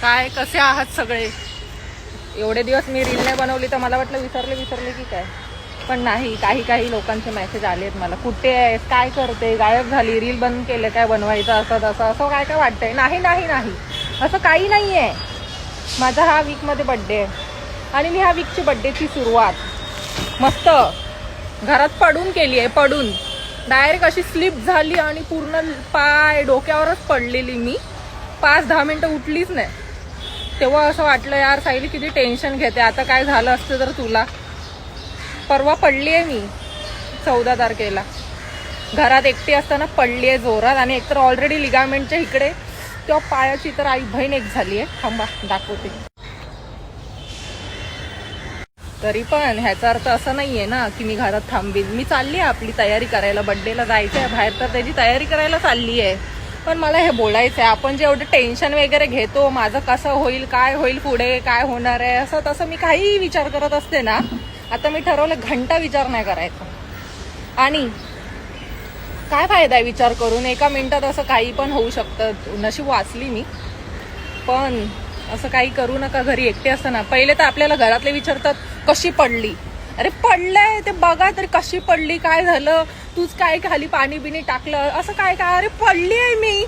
काय कसे आहात सगळे? एवढे दिवस मी रील नाही बनवली तर मला वाटलं विसरले की काय, पण नाही. काही लोकांचे मेसेज आले आहेत मला, कुठे आहेस, काय करते, गायब झाली, रील बंद केले काय बनवायचं, असं तसं असं काय वाटतंय. नाही असं काही नाही आहे. माझा हा वीकमध्ये बड्डे आहे आणि मी ह्या वीकची बड्डेची सुरुवात मस्त घरात पडून केली आहे. पडून डायरेक्ट अशी स्लिप झाली आणि पूर्ण पाय डोक्यावरच पडलेली मी. 5-10 मिनटं उठलीच नाही. तेव्हा असं वाटलं यार सायली किती टेन्शन घेते, आता काय झालं असतं तर तुला. परवा पडली आहे मी 14 तारखेला, घरात एकटी असताना पडली आहे जोरात. आणि एकतर ऑलरेडी लिगामेंटच्या इकडे तेव्हा पायाची तर आई बहीण एक झाली आहे. थांबा दाखवते. तरी पण ह्याचा अर्थ असं नाहीये ना की मी घरात थांबीन. मी चालली आहे आपली तयारी करायला, बड्डेला जायचं आहे बाहेर, तर त्याची तयारी करायला चालली आहे. पण मला हे बोलायचं आहे, आपण जे एवढं टेन्शन वगैरे घेतो, माझं कसं होईल, काय होईल पुढे, काय होणार आहे, असं तसं मी काही विचार करत असते ना. आता मी ठरवलं घंटा विचार नाही करायचा. आणि काय फायदा आहे विचार करून, एका मिनिटात असं काही पण होऊ शकतं. नशीब वाचली मी. पण असं काही करू नका घरी एकटे असताना. पहिले तर आपल्याला घरातले विचारतात कशी पडली. अरे पडलंय ते बघा तरी, कशी पडली, काय झालं, तूच काय खाली पाणी बिणी टाकलं, असं काय काय. अरे पडली आहे मी.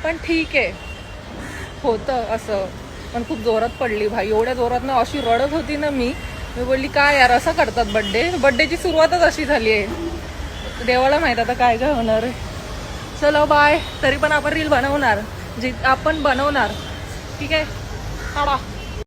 पण ठीक आहे, होतं असं. पण खूप जोरात पडली भाई, एवढ्या जोरात ना अशी रडत होती ना मी बोलली काय यार असं करतात बड्डेची सुरुवातच अशी झाली आहे. देवाला माहित आता काय काय होणार आहे. चलो बाय. तरी पण आपण रील बनवणार, जी आपण बनवणार. ठीक आहे, काढा.